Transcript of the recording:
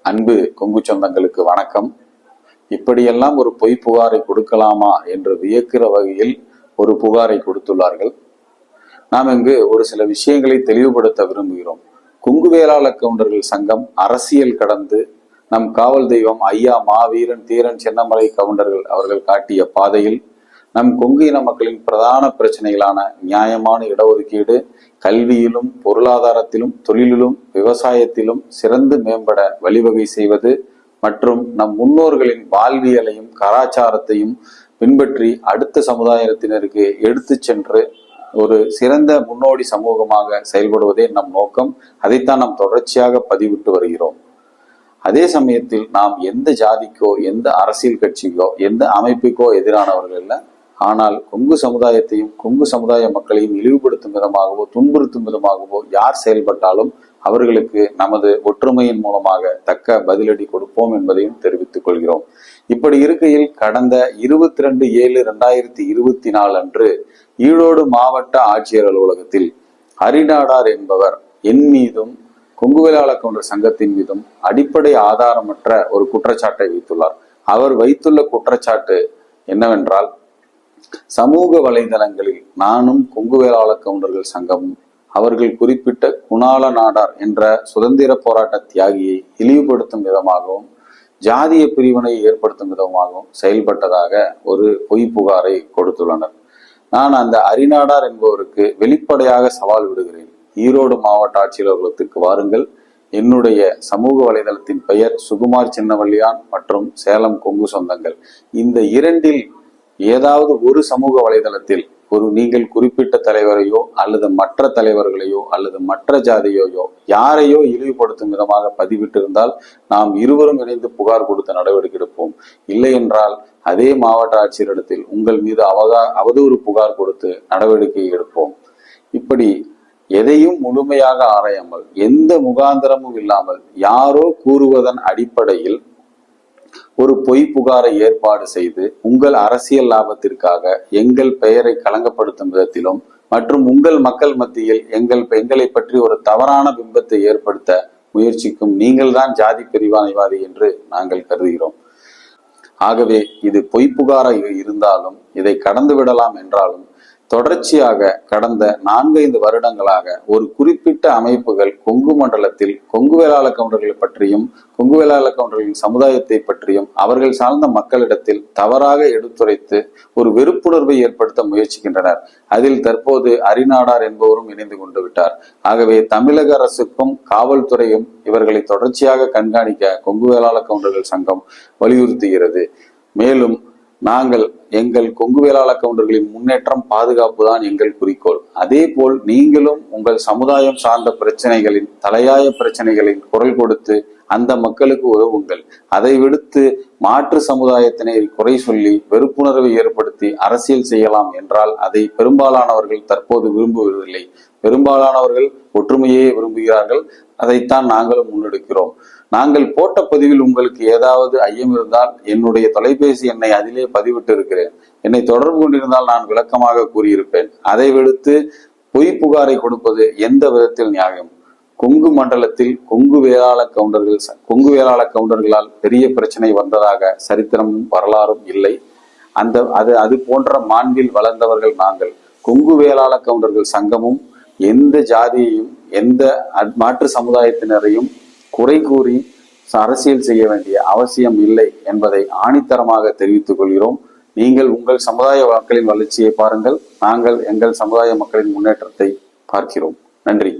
அன்பு கொங்கு சொந்தங்களுக்கு வணக்கம். இப்படியெல்லாம் ஒரு பொய் புகாரை கொடுக்கலாமா என்று வியக்கிற வகையில் ஒரு புகாரை கொடுத்துள்ளார்கள். நாம் இங்கு ஒரு சில விஷயங்களை தெளிவுபடுத்த விரும்புகிறோம். கொங்கு வேளாள கவுண்டர்கள் சங்கம் அரசியல் கடந்து நம் காவல் தெய்வம் ஐயா மாவீரன் தீரன் சின்னமலை கவுண்டர்கள் அவர்கள் காட்டிய பாதையில் நம் கொங்கு இன மக்களின் பிரதான பிரச்சனைகளான நியாயமான இடஒதுக்கீடு, கல்வியிலும் பொருளாதாரத்திலும் தொழிலிலும் விவசாயத்திலும் சிறந்து மேம்பட வழிவகை செய்வது மற்றும் நம் முன்னோர்களின் வாழ்வியலையும் கலாச்சாரத்தையும் பின்பற்றி அடுத்த சமுதாயத்தினருக்கு எடுத்து சென்று ஒரு சிறந்த முன்னோடி சமூகமாக செயல்படுவதே நம் நோக்கம். அதைத்தான் நாம் தொடர்ச்சியாக பதிவிட்டு வருகிறோம். அதே சமயத்தில் நாம் எந்த ஜாதிக்கோ எந்த அரசியல் கட்சிக்கோ எந்த அமைப்புக்கோ எதிரானவர்கள் இல்லை. ஆனால் கொங்கு சமுதாயத்தையும் கொங்கு சமுதாய மக்களையும் இழிவுபடுத்தும் விதமாகவோ துன்புறுத்தும் விதமாகவோ யார் செயல்பட்டாலும் அவர்களுக்கு நமது ஒற்றுமையின் மூலமாக தக்க பதிலடி கொடுப்போம் என்பதையும் தெரிவித்துக் கொள்கிறோம். இப்படி இருக்கையில் கடந்த 22/7/2024 அன்று ஈரோடு மாவட்ட ஆட்சியர் அலுவலகத்தில் அரிநாடார் என்பவர் என் மீதும் கொங்கு வேளாள கவுண்டர் சங்கத்தின் மீதும் அடிப்படை ஆதாரமற்ற ஒரு குற்றச்சாட்டை வைத்துள்ளார். அவர் வைத்துள்ள குற்றச்சாட்டு என்னவென்றால், சமூக வலைதளங்களில் நானும் கொங்கு வேளாள கவுண்டர்கள் சங்கமும் அவர்கள் குறிப்பிட்ட குணாள நாடார் என்ற சுதந்திர போராட்ட தியாகியை இழிவுபடுத்தும் விதமாகவும் ஜாதிய பிரிவினை ஏற்படுத்தும் விதமாகவும் செயல்பட்டதாக ஒரு பொய் புகாரை கொடுத்துள்ளனர். நான் அந்த அரிநாடார் என்பவருக்கு வெளிப்படையாக சவால் விடுகிறேன். ஈரோடு மாவட்ட ஆட்சியர் அலுவலகத்திற்கு வாருங்கள். என்னுடைய சமூக வலைதளத்தின் பெயர் சுகுமார் சின்னவல்லியான் மற்றும் சேலம் கொங்கு சொந்தங்கள். இந்த இரண்டில் ஏதாவது ஒரு சமூக வலைதளத்தில் ஒரு நீங்கள் குறிப்பிட்ட தலைவரையோ அல்லது மற்ற தலைவர்களையோ அல்லது மற்ற ஜாதியையோ யாரையோ இழிவுபடுத்தும் விதமாக பதிவிட்டிருந்தால் நாம் இருவரும் இணைந்து புகார் கொடுத்து நடவடிக்கை எடுப்போம். இல்லை என்றால் அதே மாவட்ட ஆட்சியரிடத்தில் உங்கள் மீது அவதூறு புகார் கொடுத்து நடவடிக்கை எடுப்போம். இப்படி எதையும் முழுமையாக ஆராயாமல் எந்த முகாந்திரமும் இல்லாமல் யாரோ கூறுவதன் அடிப்படையில் ஒரு பொய் புகாரை ஏற்பாடு செய்து உங்கள் அரசியல் லாபத்திற்காக எங்கள் பெயரை களங்கப்படுத்தும் விதத்திலும் மற்றும் உங்கள் மக்கள் மத்தியில் எங்களை பற்றி ஒரு தவறான பிம்பத்தை ஏற்படுத்த முயற்சிக்கும் நீங்கள் தான் ஜாதி பிரிவினைவாதி என்று நாங்கள் கருதுகிறோம். ஆகவே இது பொய் புகாராக இருந்தாலும் இதை கடந்து விடலாம் என்றாலும் தொடர்ச்சியாக கடந்த 4-5 வருடங்களாக ஒரு குறிப்பிட்ட அமைப்புகள் கொங்கு மண்டலத்தில் கொங்கு வேளாள கவுண்டர்களை பற்றியும் கொங்கு வேளாள கவுண்டர்களின் சமுதாயத்தை பற்றியும் அவர்கள் சார்ந்த மக்களிடத்தில் தவறாக எடுத்துரைத்து ஒரு வெறுப்புணர்வை ஏற்படுத்த முயற்சிக்கின்றனர். அதில் தற்போது அரிநாடார் என்பவரும் இணைந்து கொண்டு விட்டார். ஆகவே தமிழக அரசுக்கும் காவல்துறையும் இவர்களை தொடர்ச்சியாக கண்காணிக்க கொங்கு வேளாள கவுண்டர்கள் சங்கம் வலியுறுத்துகிறது. மேலும் நாங்கள் எங்கள் கொங்கு வேளாள கவுண்டர்களின் முன்னேற்றம் பாதுகாப்பு தான் எங்கள் குறிக்கோள். அதே போல் நீங்களும் உங்கள் சமுதாயம் சார்ந்த பிரச்சனைகளின் தலையாய பிரச்சனைகளின் குரல் கொடுத்து அந்த மக்களுக்கு உதவுங்கள். அதை விடுத்து மாற்று சமுதாயத்தினை குறை சொல்லி வெறுப்புணர்வை ஏற்படுத்தி அரசியல் செய்யலாம் என்றால் அதை பெரும்பாலானவர்கள் தற்போது விரும்புவதில்லை. பெரும்பாலானவர்கள் ஒற்றுமையே விரும்புகிறார்கள். அதைத்தான் நாங்களும் முன்னெடுக்கிறோம். நாங்கள் போட்ட பதிவில் உங்களுக்கு ஏதாவது ஐயம் இருந்தால் என்னுடைய தொலைபேசி எண்ணை அதிலே பதிவிட்டு இருக்கிறேன். என்னை தொடர்பு கொண்டிருந்தால் நான் விளக்கமாக கூறியிருப்பேன். அதை விடுத்து பொய் புகாரை கொடுப்பது எந்த விதத்தில் நியாயம்? கொங்கு மண்டலத்தில் கொங்கு வேளாள கவுண்டர்களால் பெரிய பிரச்சனை வந்ததாக சரித்திரமும் வரலாறும் இல்லை. அது போன்ற மாண்பில் வளர்ந்தவர்கள் நாங்கள். கொங்கு வேளாள கவுண்டர்கள் சங்கமும் எந்த ஜாதியையும் எந்த மாற்று சமுதாயத்தினரையும் குறை கூறி அரசியல் செய்ய வேண்டிய அவசியம் இல்லை என்பதை ஆணித்தரமாக தெரிவித்துக் கொள்கிறோம். நீங்கள் உங்கள் சமுதாய மக்களின் வளர்ச்சியை பாருங்கள். நாங்கள் எங்கள் சமுதாய மக்களின் முன்னேற்றத்தை பார்க்கிறோம். நன்றி.